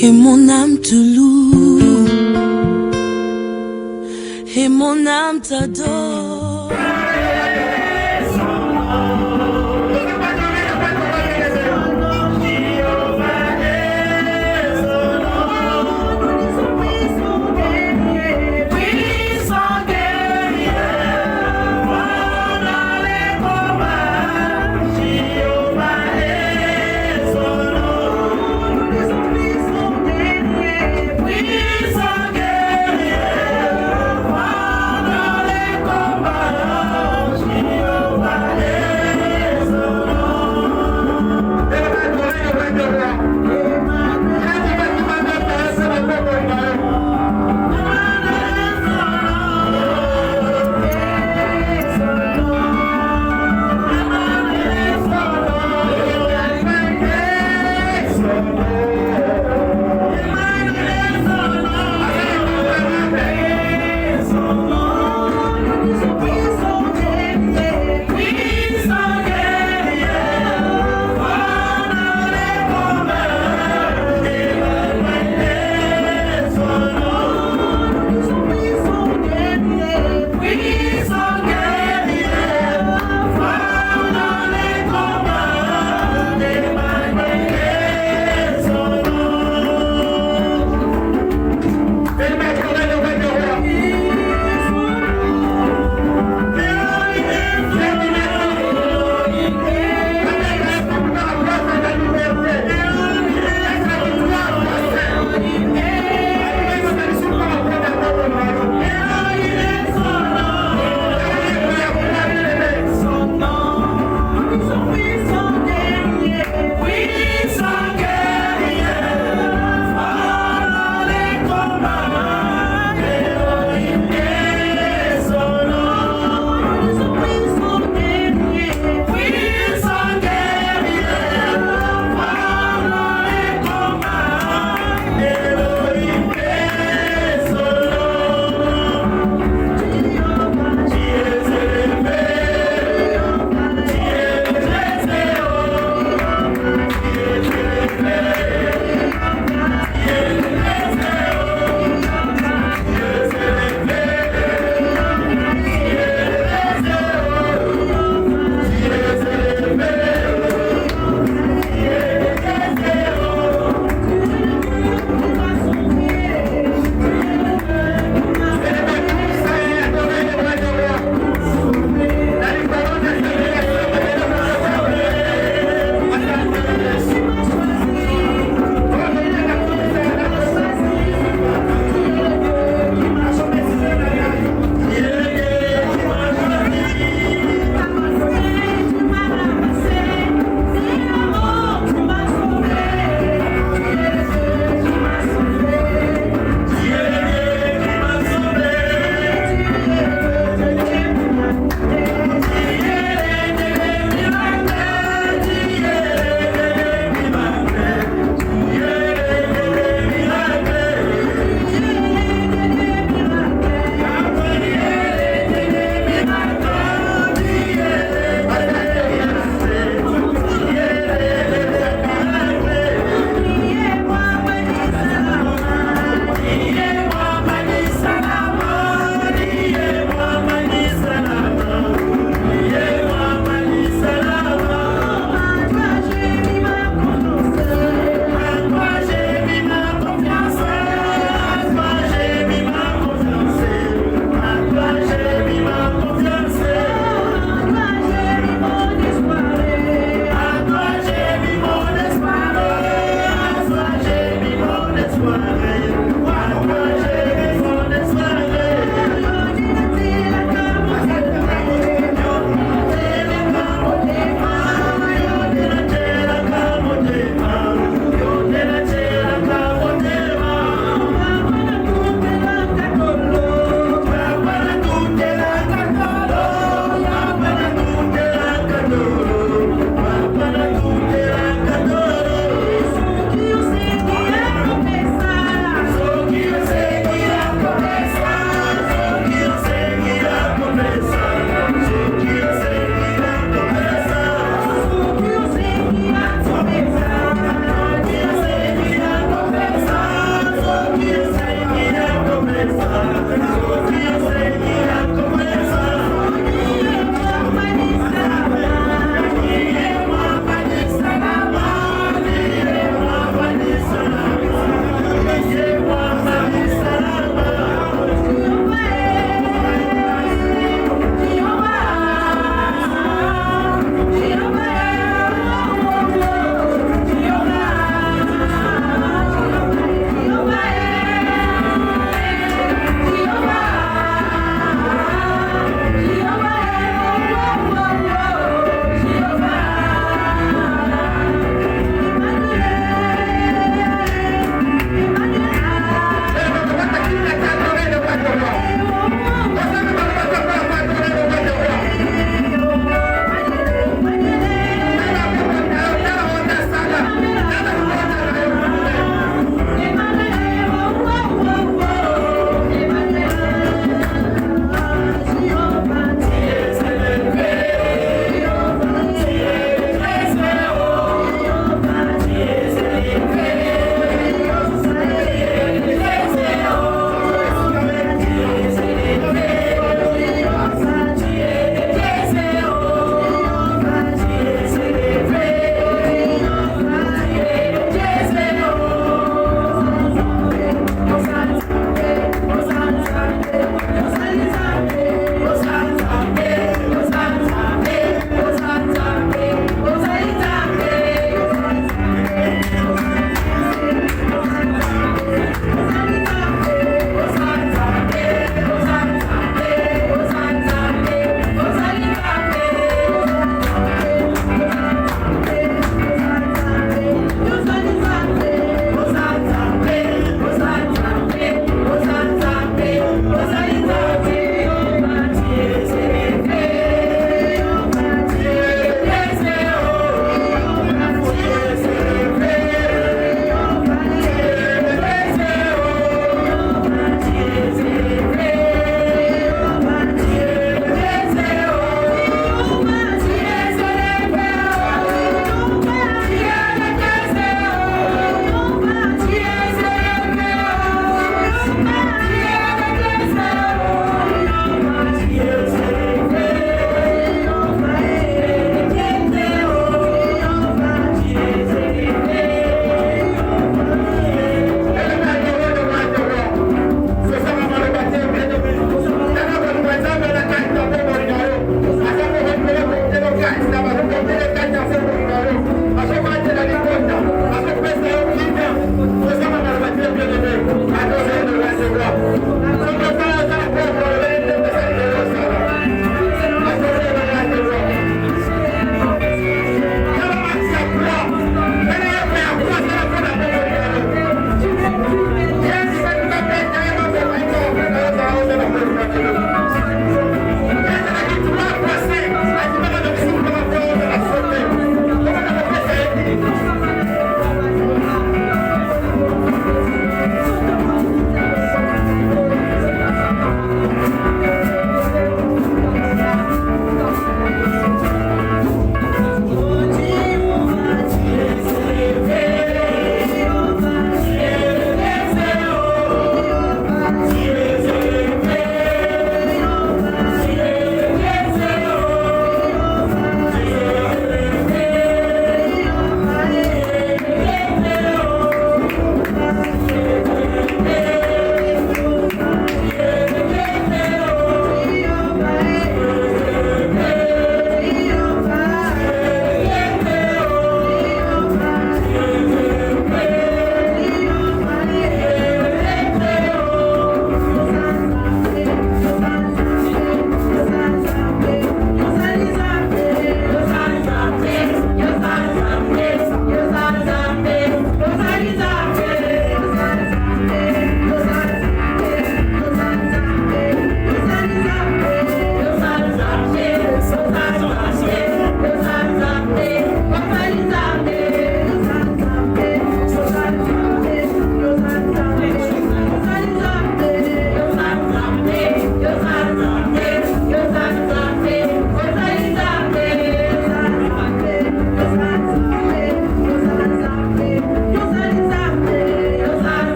Et mon âme te loue, et mon âme t'adore.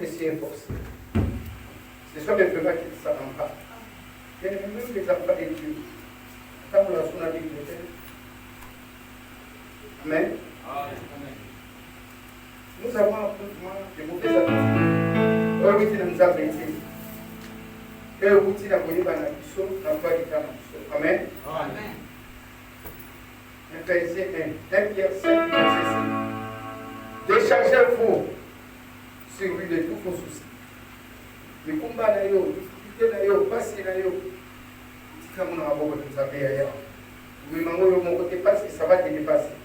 de s'y efforcer. Ce sont les femmes qui ne savent pas. Bien même les enfants de Dieu. Quand vous la sur la Bible, Amen. Nous avons un peu de mauvaises habitudes. Or, oui, nous avons été. Et vous dites, vous avez un Amen. Amen. Ephésiens 1, 1 Pierre 5, verset 6. Déchargez-vous sur lui de tous vos soucis. Mais combat na yo, difficulté na yo, passé na yo. Tika mona aboko tsabe ya. Mais mango yo mon côté parce que ça va te dépasser.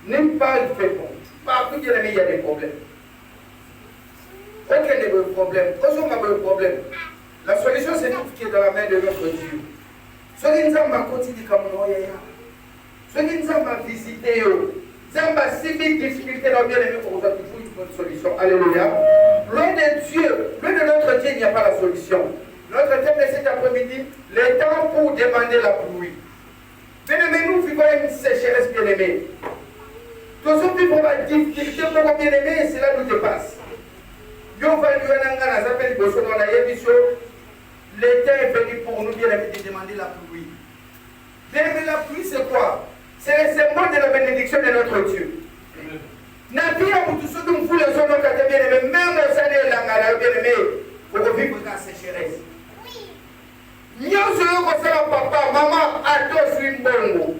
N'aime pas le fait bon. Partout il y a des problèmes. Aucun des problèmes. Quand on a des problèmes, la solution c'est tout qui est dans la main de notre Dieu. Ce qui nous a quotidien comme nous, ce qui nous a visité, Zamba, si vite difficulté dans bien aimé pour vous avoir toujours une solution. Alléluia. Loin de Dieu, loin de notre Dieu, il n'y a pas la solution. Notre thème de cet après-midi, le temps pour demander la pluie. Bien-aimés, nous vivons une sécheresse, bien-aimés. Tous ceux qui vont la difficulté pour bien-aimés, cela nous dépasse. Yo va lui en appelle Bosso dans la émission. Le temps est venu pour nous, bien-aimés, de demander la pluie. Bien-aimés, la pluie, c'est quoi? C'est le symbole de la bénédiction de notre Dieu. Nadia, pour tous ceux qui vous les ont bien-aimés, même au sein de la bien-aimés, pour vivre dans la sécheresse. Nous sommes papa, maman, ado sur une bonne.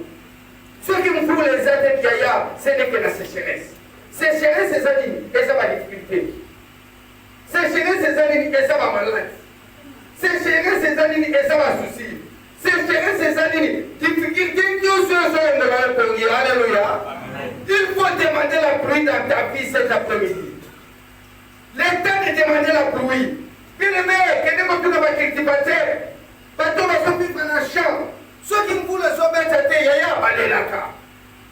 Ceux qui me font les aides yaya, ce n'est que la sécheresse. Sécheresse, c'est ça et ça va difficulté. Sécheresse, c'est ça et ça va malade. Sécheresse, c'est ça et ça va souci. Sécheresse, c'est ça difficulté. Nous sommes de la pluie. Alléluia. Il faut demander la pluie dans ta vie cet après-midi. Le temps de demander la pluie. Bien aimé, que nous ne pas cultiver. Bateau va vivre dans la chambre. Ceux qui voulaient se mettre à terre,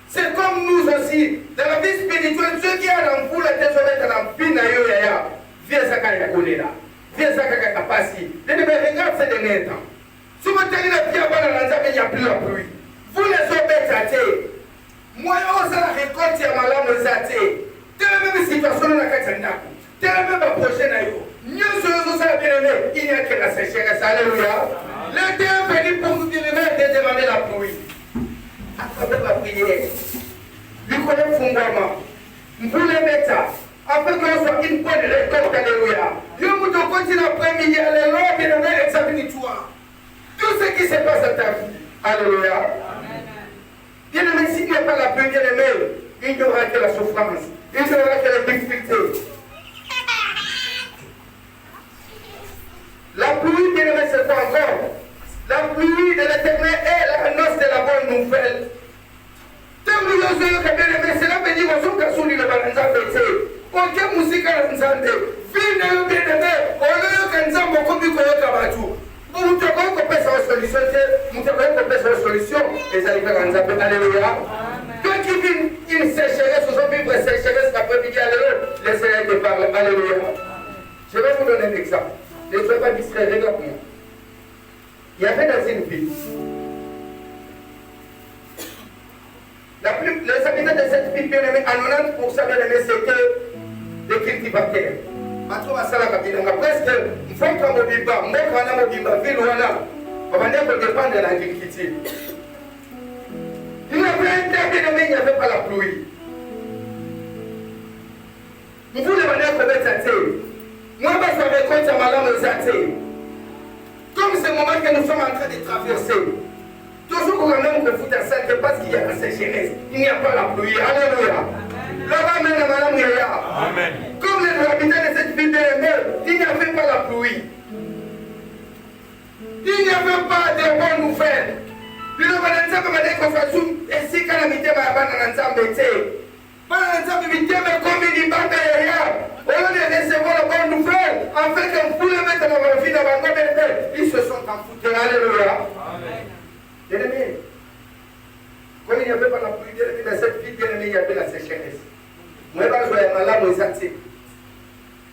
c'est comme nous aussi, dans la vie spirituelle, ceux qui ont dans vous la tête se mettre dans la vie, viens ça quand il y a connu là. Viens ça quand il y a passé. Regarde ces derniers temps. Si vous tenez la pierre dans la il n'y a plus la pluie. Vous les obéissez à terre. Moi, on s'en récolte, il y a malade, on s'en telle même situation dans la Katsandaku. Telle même prochaine. Mieux sur ça, bien aimé, il n'y a que la sécheresse. Alléluia. Le Dieu est venu pour nous dire de demander la pluie. À travers la prière. Lui connaît fondamentalement. Vous les mettez. Afin que l'on soit une bonne récolte. Alléluia. Dieu vous continue l'après-midi. Alléluia. Bien aimé, examine-toi. Tout ce qui se passe dans ta vie. Alléluia. Bien aimé, s'il n'y a pas la pluie, bien aimé, il n'y aura que la souffrance. Il n'y aura que la difficulté. La pluie, bien aimé, c'est quoi encore? La pluie de l'Éternel est la noce de la bonne nouvelle. Tant que nous avons bien aimé, cela veut dire qu'on a souri le balançant de aucune musique à l'ensemble. Venez, bien aimé, au lieu que nous avons commis qu'on a tout. Nous devons couper sa solution, nous devons couper sa solution. Et ça arrive à l'ensemble. Alléluia. Quand il vit une sécheresse, vous avez vivre une sécheresse l'après-midi, alléluia. Laissez-les te parler. Alléluia. Je vais vous donner un exemple. Ne soyez pas distrait, regarde-moi. Il y avait dans une ville. Les habitants de cette ville, bien aimés, à 90% bien aimés, c'était des cultivateurs. Matro Masala Kabinanga, presque, il faut qu'on mobimba, Mokana Mobimba, Vilwana, on va dire qu'on dépend de l'agriculture. Il y avait un temps, bien aimé, il n'y avait pas la pluie. Vous voulez venir commettre sa terre. Moi, je vais raconter à ma langue de sa terre. Comme ce moment que nous sommes en train de traverser, toujours qu'on a même que fout à ça, parce qu'il y a la sécheresse, il n'y a pas la pluie. Alléluia. Là-bas, même madame Yaya. Amen. Comme les habitants de cette ville de il n'y avait pas la pluie. Il n'y avait pas de bonnes nouvelles. Il n'y avait pas de bonnes nouvelles. Et si calamité va avoir un ensemble d'été, pas un ensemble d'été, mais comme il dit, au lieu de recevoir la bonne nouvelle, en fait, quand vous les mettez dans la vie d'avant, ils se sont enfoutés. Alléluia. Bien-aimé, comme il n'y avait pas la pluie, bien-aimé, dans cette ville, bien-aimé, il y avait la sécheresse. Moi, je vais jouer à malade aux athées.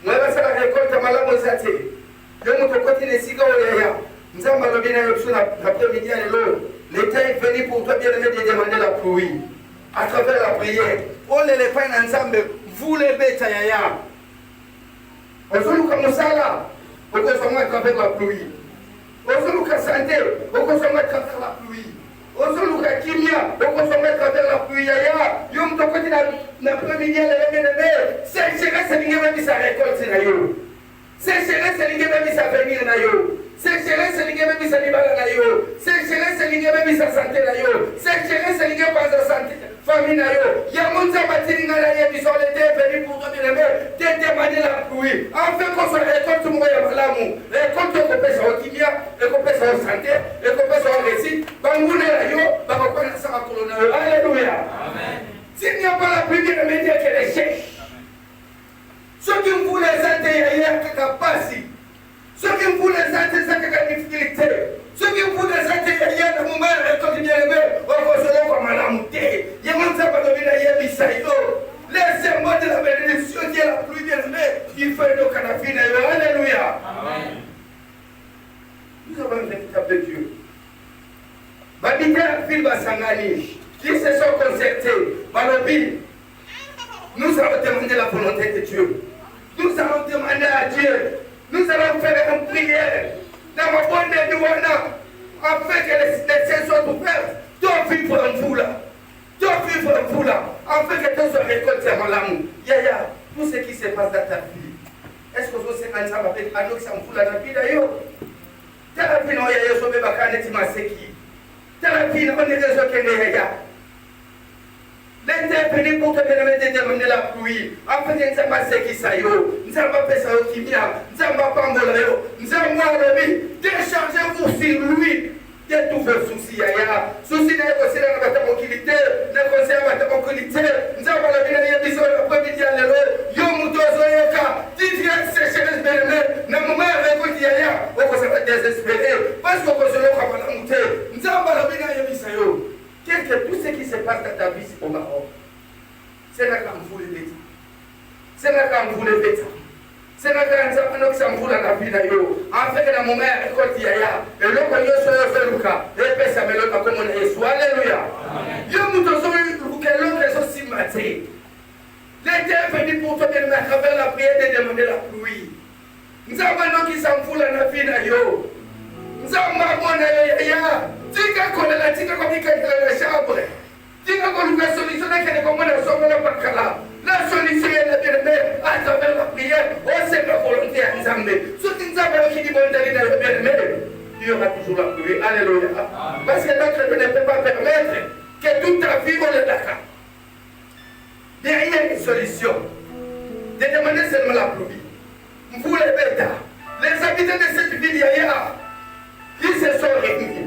Moi, je vais faire la récolte à malade aux athées. Je vais vous continuer ici, nous allons bien l'après-midi à l'élo. L'État est venu pour toi, bien-aimé, de demander la pluie. À travers la prière. Oh, les pains ensemble, vous les bêtes, ozoluka mosala okozonga à travers la pluie ozoluka santé okozonga à travers la pluie ozoluka kimia okozonga à travers la pluie yaya yo moto akoti na premier elenge sécheresse elingi ebebisa récolte na yo sécheresse elingi ebebisa avenir na yo sécheresse elingi ebebisa libala na yo sécheresse elingi ebebisa santé na yo sécheresse elingi epanza santé famille na yo yango nzambe atilinga na ye biso l'été est venu pour toi bien-aimé de demander la pluie afin qu'on soit récolte moko ya malamu récolte ekopesa yo kimia ekopesa yo santé ekopesa yo réussite banguna na yo bakokwanisa makolo na yo alléluia s'il n'y a pas la pluie bien-aimé dire qu'elle est sèche soki mvula eza te yaya kaka pasi soki mvula eza te eza kaka difficulté soki mvula eza te yaya na moma ya récolte bien-aimé okozoloka malamu te yango nzambe alobi nayebisa yo les symbole de la bénédiction qui est la pluie bien-aimé il faut eloka na vie na yo alléluia nous avons un véritable Dieu babita ya ville basangani qui se sont concertés balobi nous allons demander la volonté de Dieu. Nous allons demander à Dieu. Nous allons faire une prière. Dans ma bonne de Douana, afin que les cieux soient ouverts. Toi vivre en vous là. Toi vivre en vous là. Afin que tu sois récolté à l'amour. Yaya, tout ce qui se passe dans ta vie. Est-ce que vous êtes ensemble avec Anox en vous là dans la vie d'ailleurs? Ta vie non yaya sobe bakane timaseki. Ta vie non est réseau que yaya. L'été est venu pour te permettre de demander la pluie. Afin que nous avons qui ça yo. Nous avons fait ça au kimia. Nous avons pas mangé yo. Nous avons enlevé. Déchargez-vous sur lui. De tous vos soucis. Soucis n'est pas dans la tranquillité. N'est pas dans la tranquillité. Nous avons enlevé les émissions de l'après-midi à l'heure. Yo moutozo yoka. Didier sécheresse bénémé. N'a moment récolte yaya. On va se désespérer. Parce qu'on va se le faire la montée. Nous avons enlevé les émissions. Que tout ce qui se passe dans ta vie au Maroc, c'est là qu'on vous le dit. C'est là qu'on vous le dit. C'est là qu'on vous la vie d'ailleurs. En fait, dans mon mère, écoute, yaya, et l'eau qu'on y a sur le feluka, et puis ça me l'a comme on est. Alléluia. Yo moutozo, que l'autre est aussi maté. L'été est venu pour toi de mettre à travers la prière de demander la pluie. Nous avons qui s'en fout la vie d'ailleurs. Nous avons yaya. Tika kola la tika kwa mika la chambre. Tika kola la solution est qu'elle est comme la somme la bakala. La solution est la bien-aimée à travers la prière. On sait la volonté à Nzambe. Ce qui nous a qui dit bon d'aller dans le bien-aimé, il y aura toujours la pluie. Alléluia. Parce que notre Dieu ne peut pas permettre que toute ta vie on est d'accord. Derrière une solution. De demander seulement la pluie. Vous les bêtes. Les habitants de cette ville hier, ils se sont réunis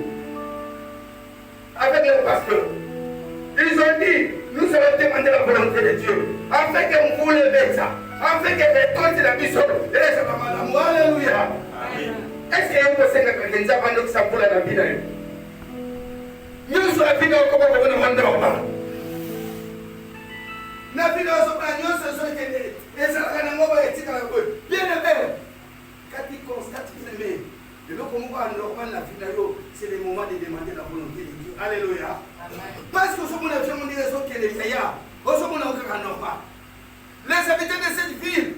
avec le pasteur. Ils ont dit, nous allons demander la volonté de Dieu, afin qu'on vous le mette, afin que récolte la mission. Et ça va mal. Alléluia. Est-ce qu'il y a un conseil que nous avons dit ça pour la vie? Nous sommes la vie comme on demande. La vie de nous sommes et ça va bien aimé. Quand il constate qu'il aimé, et donc on va normal la vie c'est le moment de demander la volonté de Dieu. Alléluia. Parce que ce qu'on a fait, on dit les autres qui les yaya, on a normal. Les habitants de cette ville,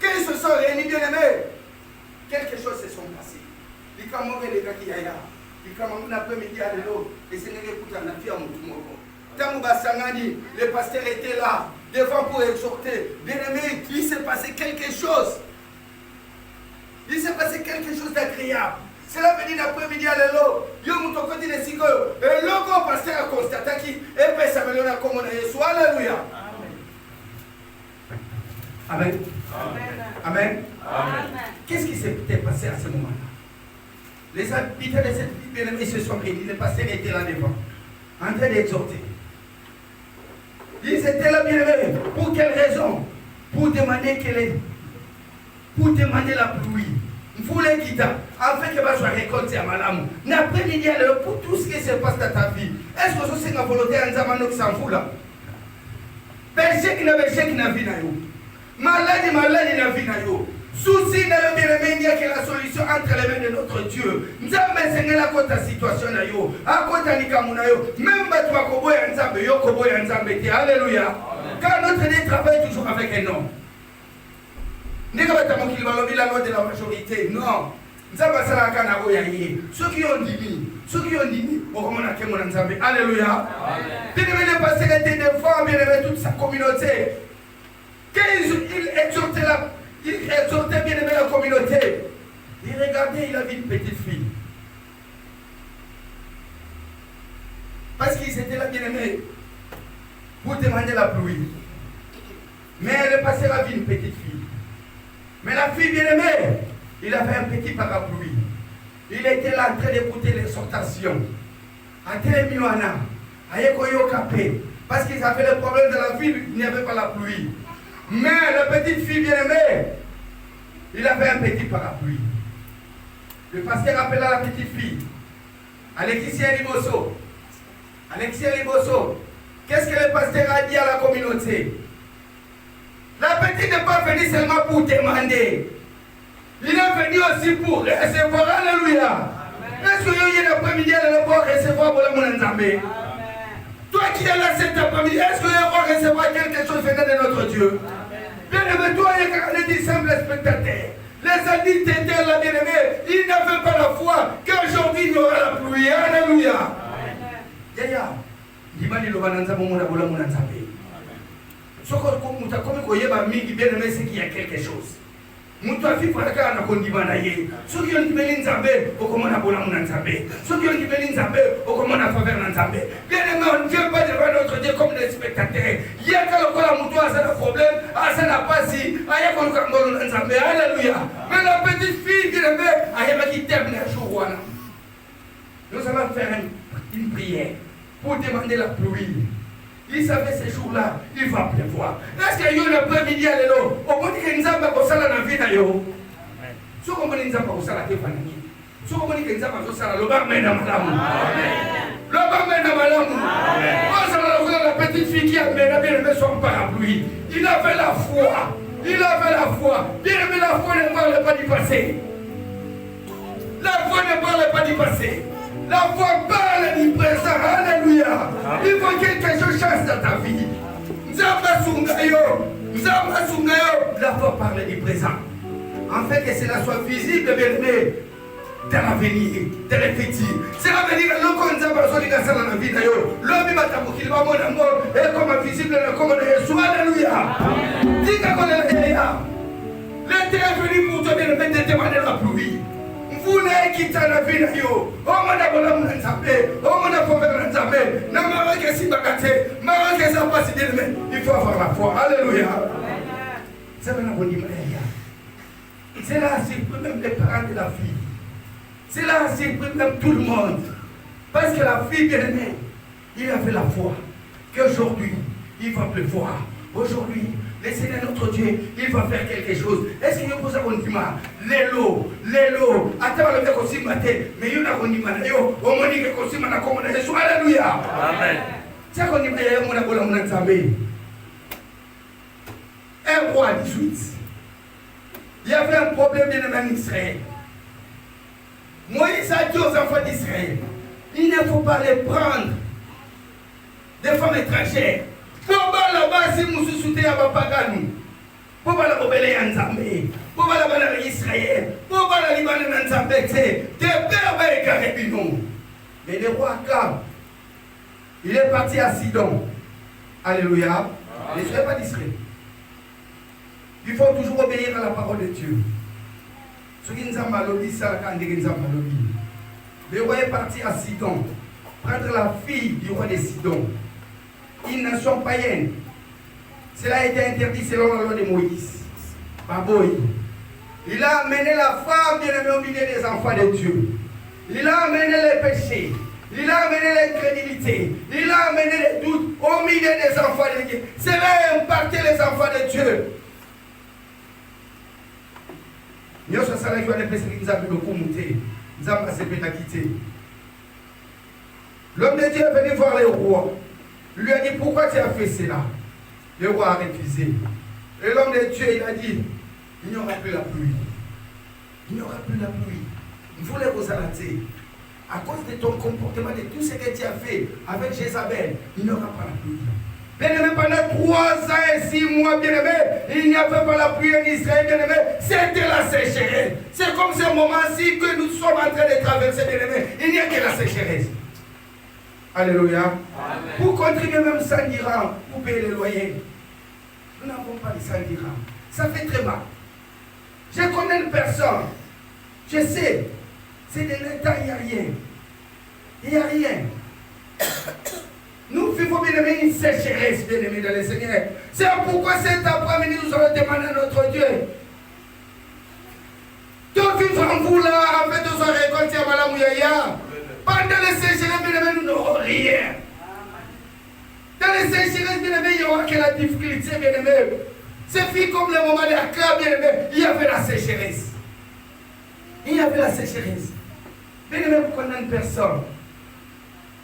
quand ils se sont réunis bien aimés, quelque chose se sont passés. Les Camerounais, les gars qui yaya, les Camerounais après-midi à l'eau, et c'est une écoute en affaire à Moutoumoko. Tamouba Sangani, le pasteur était là, devant pour exhorter. Bien aimé, il s'est passé quelque chose. Il s'est passé quelque chose d'agréable. Cela veut dire l'après-midi à l'élo. Yo mouton côté de Sigo. Et l'autre pasteur a constaté qu'il est fait sa mélona comme on est. Soit alléluia. Amen. Amen. Amen. Qu'est-ce qui s'est passé à ce moment-là? Les habitants de cette ville bien-aimée se sont réunis. Le pasteur était là devant, en train d'exhorter. Ils étaient là bien-aimés. Pour quelle raison? Pour demander la pluie. Vous les guidez, afin que vous soyez récolté à Malamou. L'après-midi, pour tout ce qui se passe dans ta vie, est-ce que vous avez la volonté de Nzamano qui s'en fout là? Péché qui n'a vie na yo. Maladie na vie na yo. Souci na yo bien-aimé, il y a que la solution entre les mains de notre Dieu. Nzambe senge la kota situation na yo. Akota nikamu na yo. Même batu wa koboya Nzambe yo koboya Nzambe te. Alléluia. Car notre Dieu travaille toujours avec un homme. N'est pas la loi de la majorité. Non. Ceux qui ont dit, alléluia. Bien-aimé, le pasteur était devant, bien-aimé, toute sa communauté. Quand il exhortait bien-aimé la communauté, il regardait, il avait une petite fille. Parce qu'ils étaient là, bien-aimé, pour demander la pluie. Mais le pasteur avait une petite fille. Mais la fille bien-aimée, il avait un petit parapluie. Il était là en train d'écouter l'exhortation. À Télémiloana, à Ekoyokapé, parce qu'ils avaient le problème de la ville, il n'y avait pas la pluie. Mais la petite fille bien-aimée, il avait un petit parapluie. Le pasteur appela la petite fille, Alexia Liboso. Alexia Liboso, qu'est-ce que le pasteur a dit à la communauté? La petite n'est pas venue seulement pour demander. Il est venu aussi pour recevoir. Alléluia. Est-ce que il y a l'après-midi, elle va recevoir pour la Nzambé? Toi qui es là cet après-midi, est-ce que tu vas recevoir quelque chose venant de notre Dieu? Bien-aimé, toi, il y a des simples spectateurs. Les adultes étaient là, bien-aimés. Ils n'avaient pas la foi qu'aujourd'hui il y aura la pluie. Alléluia. Yaya, dis-moi, il y a c'est qu'il y a quelque chose. Mutua fifaka na kondimana ye. Ceux qui ont dit Nzambe, au comment on a Nzambe. Ceux qui ont dit Nzambe, au comment on a faveur Nzambe. Bien aimé, on ne vient pas devant notre Dieu comme des spectateurs. Il y a quand la Mutua a un problème, ça n'a pas si, aya qu'on a Nzambe. Alléluia. Mais la petite fille, bien aimé, aya qui termine un jour. Nous allons faire une prière pour demander la pluie. Il savait ces jours-là, il va pleuvoir. Est-ce qu'il y a eu l'après-midi à l'élo? Au moins, il y a une zamba pour ça dans la vie d'ailleurs. Si on a une zamba pour ça, la téléphone. Si on a une zamba pour ça, le bar mène à madame. Le bar mène à madame. La petite fille qui a bien aimé son parapluie. Il avait la foi. Il avait la foi. Bien aimé, la foi ne parle pas du passé. La foi ne parle pas du passé. La foi parle du présent. Alléluia. Il faut que quelque chose change dans ta vie. La foi parle du présent. En fait, que cela soit visible, bien aimé, de l'avenir, de l'effectif. Cela veut dire que l'homme nous a besoin de ça dans la vie d'ailleurs. L'homme va t'aboutir, il va mourir d'amour, et comme visible, comme Jésus. Alléluia. Dis qu'on est là. L'été est venu pour te demander la pluie. Vous n'avez quitté la vie d'ailleurs. Oh, mon amour, mon Nzambé. Oh, mon amour, mon Nzambé. Non, mais si bagate, mais ça passe demain. Il faut avoir la foi. Alléluia. C'est là qu'on dit, c'est là c'est même les parents de la fille. C'est là c'est même tout le monde. Parce que la fille bien aimée, il avait la foi qu'aujourd'hui il va pleuvoir. Aujourd'hui, le Seigneur notre Dieu, il va faire quelque chose. Est-ce qu'il y a pour ça qu'on dit mal? L'élo, attends le mec aussi matin, mais il y a qu'on dit mal, au moins il y a qu'on dit mal, comme on a dit, alléluia. Amen. C'est qu'on dit mal, il y a mon Nzambé. Un roi 18. Il y avait un problème en Israël. Moïse a dit aux enfants d'Israël, il ne faut pas les prendre des femmes étrangères. Pour là-bas, si nous soutenons à Bapaganou, pour la rebelle Nzambé, pour la banane Israël, pour la Libanais Nzambé, des pères et carabinons. Mais le roi Akab, il est parti à Sidon. Alléluia. Ne soyez pas distrait. Il faut toujours obéir à la parole de Dieu. Ce qui nous a malobé, c'est la nous a malobé. Le roi est parti à Sidon, prendre la fille du roi de Sidon. Une nation païenne. Cela a été interdit selon la loi de Moïse. Baboy. Il a amené la femme bien aimée au milieu des enfants de Dieu. Il a amené les péchés. Il a amené l'incrédulité. Il a amené les doutes au milieu des enfants de Dieu. Cela a impacté les enfants de Dieu. Nous sommes allés voir les péchés qui nous ont beaucoup monté. Nous avons passé à quitter. L'homme de Dieu est venu voir le roi. Il lui a dit, pourquoi tu as fait cela? Le roi a refusé. Et l'homme de Dieu, il a dit, il n'y aura plus la pluie. Il n'y aura plus la pluie. Vous voulez vous arrêter. À cause de ton comportement, de tout ce que tu as fait avec Jézabel, il n'y aura pas la pluie. Bien aimé, pendant 3 ans et 6 mois, bien aimé, il n'y avait pas la pluie en Israël, bien-aimé, c'était la sécheresse. C'est comme ce moment-ci que nous sommes en train de traverser, bien-aimé. Il n'y a que la sécheresse. Alléluia. Amen. Pour contribuer même 100 dirhams, pour payer les loyers. Nous n'avons pas les 100 dirhams. Ça fait très mal. Je connais une personne. Je sais. C'est de l'État, il n'y a rien. Il n'y a rien. Nous vivons, bien aimé, une sécheresse, bien aimé, dans le Seigneur. C'est pourquoi cet après-midi, nous allons demander à notre Dieu de vivre en vous là, en fait, nous allons récolter à Malamouyaya. Pendant les sécheresses, bien aimé, nous n'aurons rien. Dans les sécheresses, bien aimé, il n'y aura que la difficulté, bien aimé. C'est fait comme le moment de la cœur, bien aimé, il y avait la sécheresse. Il y avait la sécheresse. Bien aimé, vous connaissez une personne.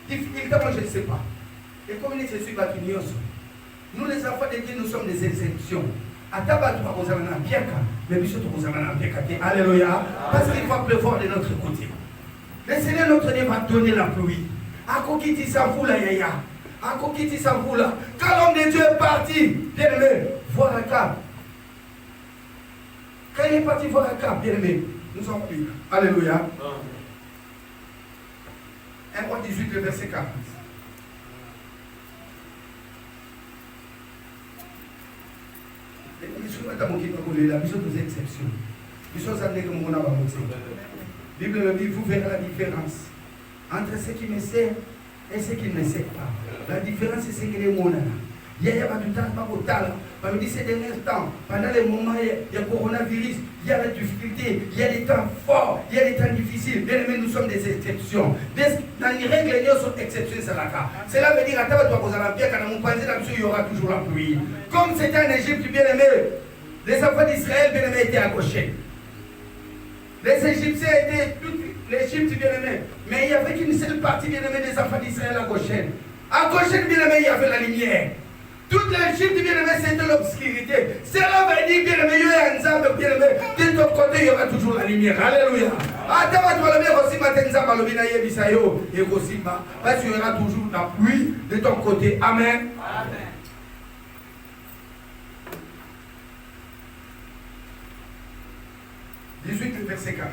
Difficulté, moi je ne sais pas. Et comme je suis battu, nous les enfants de Dieu, nous sommes des exceptions. Alléluia. Parce qu'il va pleuvoir de notre côté. Le Seigneur notre Dieu va donner la pluie. Quand l'homme de Dieu est parti, bien aimé, voir un cap. Quand il est parti voir un cap, bien aimé, nous sommes plus. Alléluia. 1 Roi 18, le verset 40. La mission des exceptions. Bible me dit, vous verrez la différence entre ce qui me sert et ce qui ne me sert pas. La différence, c'est ce que les mots. Il y a pas du temps, pas au temps. Parmi ces derniers temps, pendant les moments, il y a le coronavirus, il y a la difficulté, il y a des temps forts, il y a des temps difficiles. Bien aimé, nous sommes des exceptions. Dans les règles, nous sommes exceptions, c'est la cas. Cela veut dire, il y aura toujours la pluie. Comme c'était en Égypte, bien aimé, les enfants d'Israël, bien aimé, étaient à Goshen. Les Égyptiens étaient tout l'Égypte, bien aimé. Mais il y avait qu'une seule partie, bien aimé, des enfants d'Israël à Goshen. À Goshen, bien aimé, il y avait la lumière. Toute l'Égypte, bien aimé, c'était l'obscurité. Cela veut dire, bien aimé, il y a un ensemble, bien aimé. De ton côté, il y aura toujours la lumière. Alléluia. Parce qu'il y aura toujours la pluie de ton côté. Amen. Amen. Le verset 40.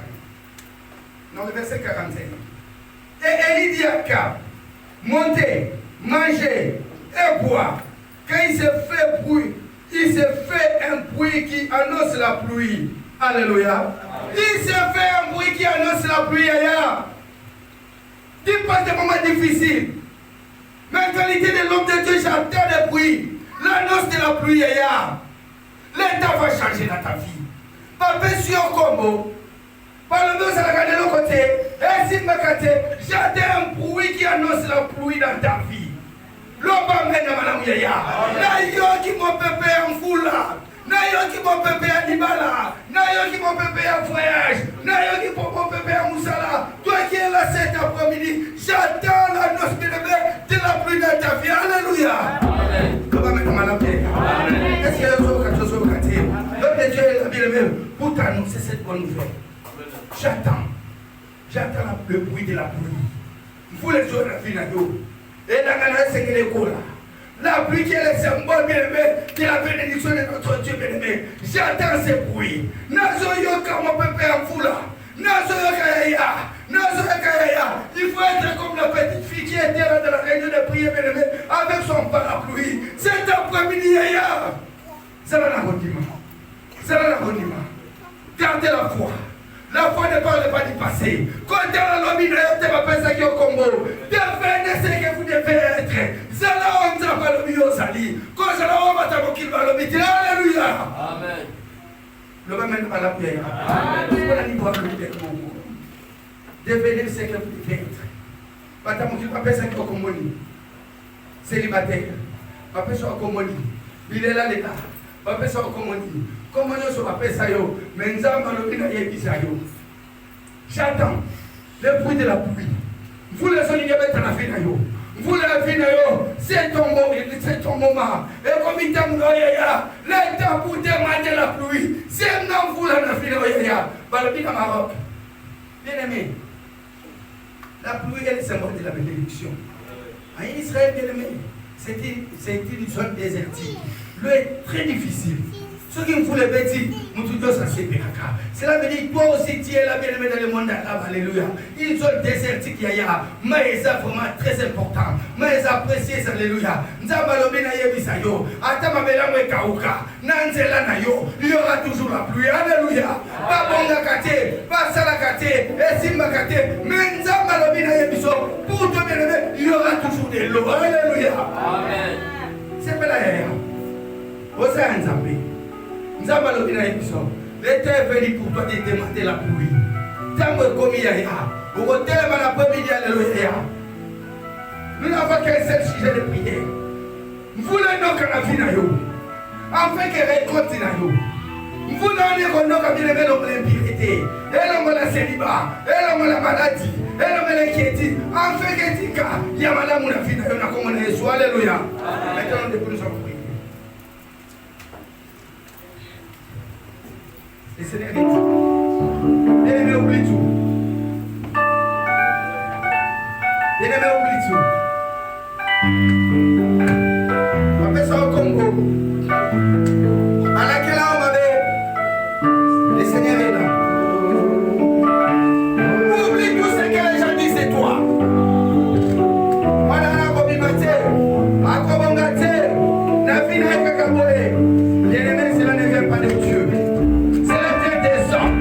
Non, le verset 41. Et Élie dit à Akab, montez, mangez et bois. Quand il se fait bruit, il se fait un bruit qui annonce la pluie. Alléluia. Il se fait un bruit qui annonce la pluie ailleurs. Tu passes des moments difficiles. Mentalité de l'homme de Dieu, j'entends le bruit. L'annonce de la pluie ailleurs. L'état va changer dans ta vie. Papa sur combo. Par le dos, ça va de l'autre côté. Et si j'entends un bruit qui annonce la pluie dans ta vie. L'homme mène à Madame Yaya. Nayo qui m'ont pépé en foula. Nayo qui m'ont pépé à Nibala. Nayo qui m'ont pépé en voyage. Nayo qui m'ont pépé à Moussala. Toi qui es là cet après-midi, j'attends l'annonce de la pluie dans ta vie. Alléluia. Comment mettre Madame Yaya? Est-ce qu'il y a quelque chose au quartier? L'homme de Dieu est là, bien aimé, pour t'annoncer cette bonne nouvelle. J'attends le bruit de la pluie. Vous les autres, la vie, et la galère, c'est que les cours là. La pluie qui est le symbole, bien aimé, de la bénédiction de notre Dieu, bien aimé. J'attends ces bruits. Nazo yoka, mon pépé en foula. Nazo yoka yaya. Nazo yoka yaya. Il faut être comme la petite fille qui était là dans la réunion de prière, bien aimé, avec son parapluie. Cet après-midi, yaya. C'est là la condiment. C'est là la condiment. Gardez la foi. La foi ne parle pas du passé. Quand tu as la lobby, tu vas penser qu'il y a au Congo. Devenez ce que vous devez être. Zala on t'a pas le mieux sali. Quand je la vois, tu vas qu'il va le mettre. Alléluia. Amen. Le va mettre à la prière. Amen. Devenez ce que vous devez être. Pata mon qu'il va penser qu'il y a au Congo. Célibataire. Va penser au Congo. Il est là, les gars. Va penser au Congo. Comment nous sommes appelés ça yo? Mais nous avons le bien y ça yo. J'attends le bruit de la pluie. Vous les sonnez bien dans la vie na yo. Vous la vie na yo, c'est ton moment. Et comme il t'a dit le temps pour demander la pluie. C'est non vous la vie na yo. Balobi na Maroc. Bien aimé. La pluie est le symbole de la bénédiction. En Israël, bien aimé, c'est une zone désertique. L'eau est très difficile. Ceux qui me font les bêtises, cela veut dire que toi aussi tu es là bien-aimé dans le monde arabe. Alléluia. Ils sont désertiques, yaya. Mais c'est vraiment très important. Mais c'est apprécié, alléluia. Nzabalobi na yebisa yo. Ata mabelango ekauka. Nanzela na yo. Il y aura toujours la pluie. Alléluia. Pas bonga kate, pas sala kate, esimba kate. Mais nzabalobi na yebiso. Pour toi bien-aimé, il y aura toujours de l'eau. Alléluia. Amen. C'est pas la yaya. Osa nzambi. Nzabalobi na yebiso. L'été est venu pour toi de demander la pluie. Tant que comme il y a, vous ôtez la première, alléluia. Nous n'avons qu'un seul sujet de prière. Vous voulez donc la vie na yo. Enfin que récolte na yo. Vous voulez qu'on ait comme il est dans l'impurité. Et l'on la célibat. Et l'on la maladie. Et l'on l'inquiétude. Enfin que tika. Il y a madame la vie na yo. Comme on est soit alléluia. Maintenant nous devons nous prier. Le Seigneur est dit. Bien-aimé, oublie tout. Bien-aimé, oublie tout. On fait ça au Congo. À laquelle on m'avait. Le Seigneur est là. Oublie tout ce que les gens disent de toi. Voilà la communauté. À Kobongate. La vie n'est pas Bien-aimé, cela ne vient pas de Dieu. C'est la vie des hommes.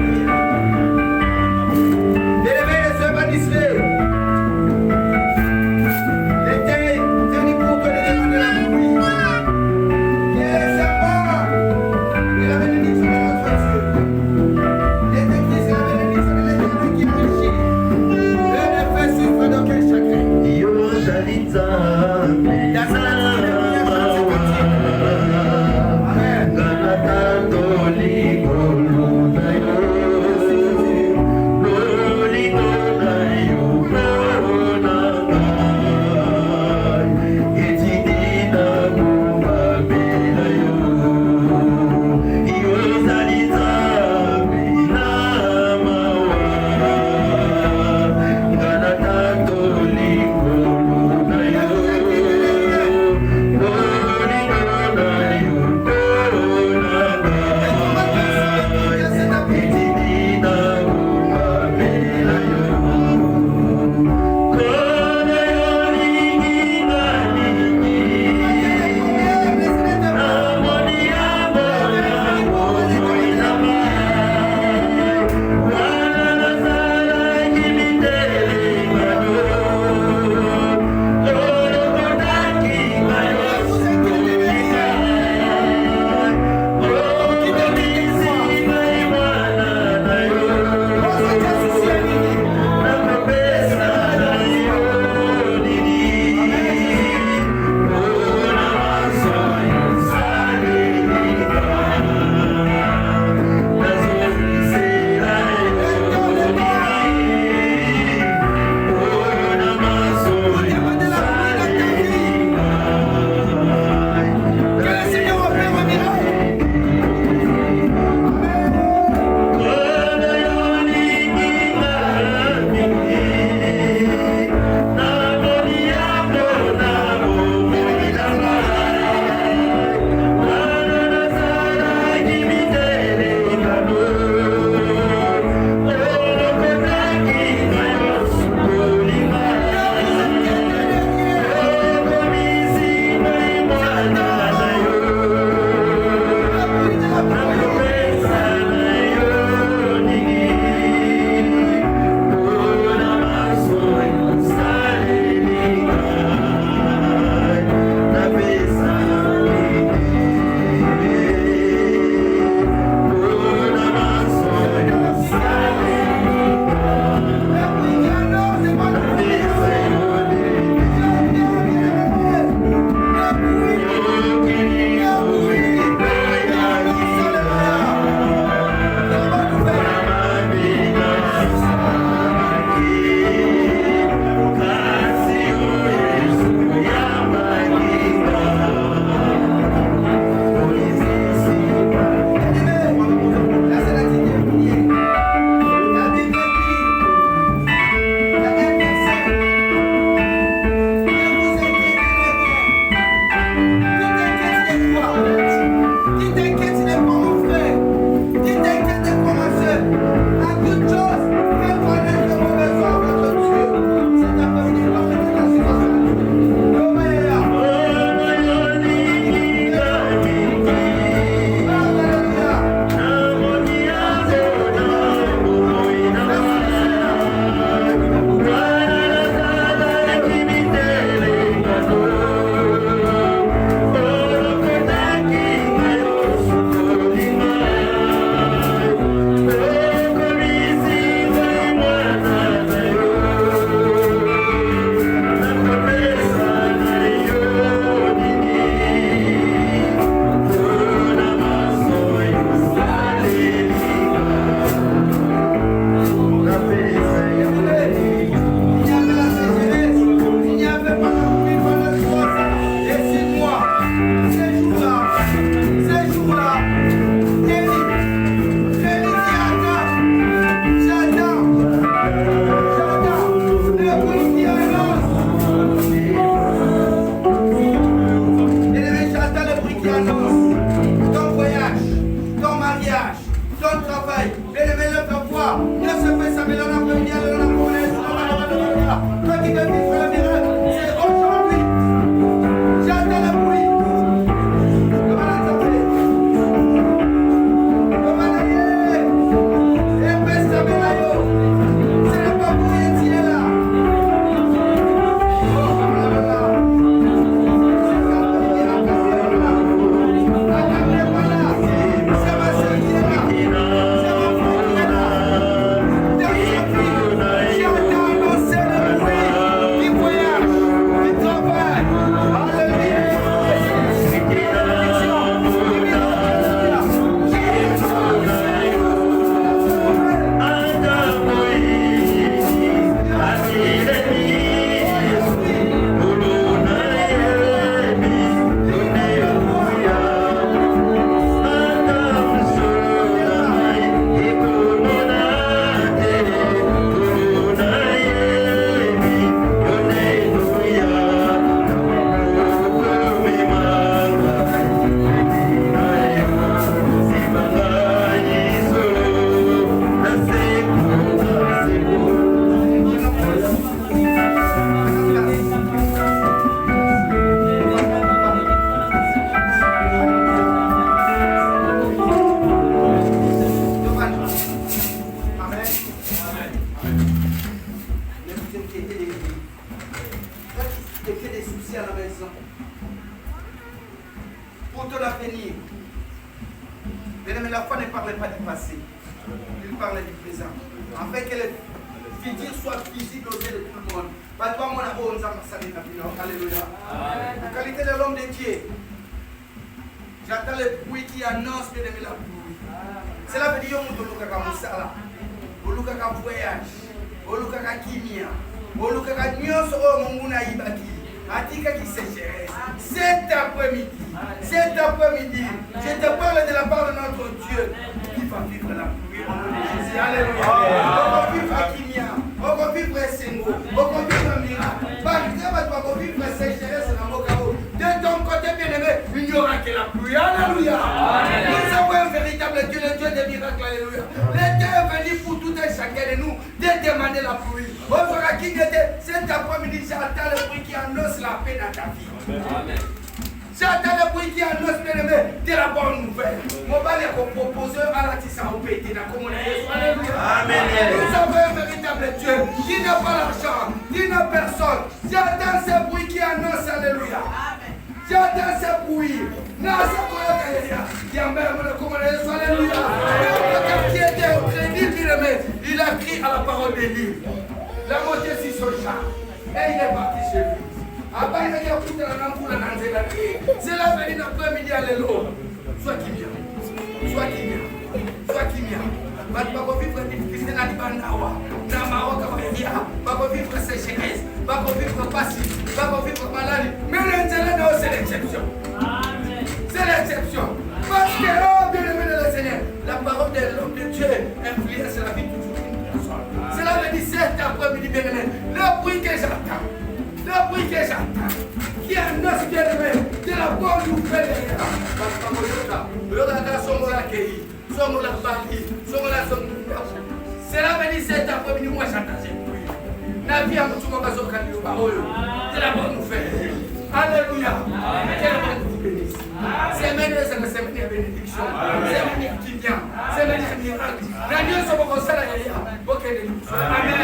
la foi ne parlait pas du passé. Il parlait du présent. Afin que le futur soit visible aux yeux de tout le monde. Alléluia. La qualité de l'homme de Dieu. J'attends le bruit qui annonce bien aimé la pluie. Cela veut dire que nous avons Moussala, nous avons voyage, nous avons kimia, nous avons nyonso munguna ibaki. Atika qui sécheresse. Cet après-midi, je te parle de la part de notre Dieu qui va vivre la pluie au nom de Jésus. Alléluia. On va vivre à kimia, on va vivre à Sengo, on va vivre à miracle. On va vivre à sécheresse dans mon chaos. De ton côté, bien-aimé, il n'y aura que la pluie. Alléluia. Nous avons un véritable Dieu, le Dieu des miracles. Alléluia. L'été est venu pour tout un chacun de nous de demander la pluie. On fera qui était cet après-midi, j'attends le bruit qui annonce la paix dans ta vie. Amen. J'attends le bruit qui annonce, bien-aimé, de la bonne nouvelle. Mon bal est proposé à la tissa au pays. Alléluia. Amen. Nous avons un véritable Dieu qui n'a pas l'argent, qui n'a personne. J'attends ce bruit qui annonce, alléluia. J'attends ce bruit. Qui était au crédit, bien-aimé, il a crié à la parole des livres. La montée sur son char. Et il est parti chez lui. Après, il a dit c'est la venue d'après-midi à l'élo. Sois qui vient. Sois qui vient. Sois qui vient. Tu vas vivre des difficultés dans le Bandawa. Dans le Maroc, tu vas vivre sécheresse. Tu vas vivre passif. Tu vas vivre maladie. Mais l'intérêt, c'est l'exception. C'est l'exception. Parce que, oh, bien-aimé de la Seigneur, la parole de l'homme de Dieu influence la vie de toute une personne. Cela veut dire cet après-midi, bien-aimé, le bruit que j'entends, qui annonce, bien-aimé, de la bonne nouvelle. Cela veut dire cet après-midi, moi j'entends ce bruit. La vie à mon tour, c'est la bonne nouvelle. Alléluia. Que la bonne vous bénisse. C'est une semaine de bénédiction. C'est une semaine qui vient. C'est une semaine de miracle. La Dieu se reconnaît. Amen.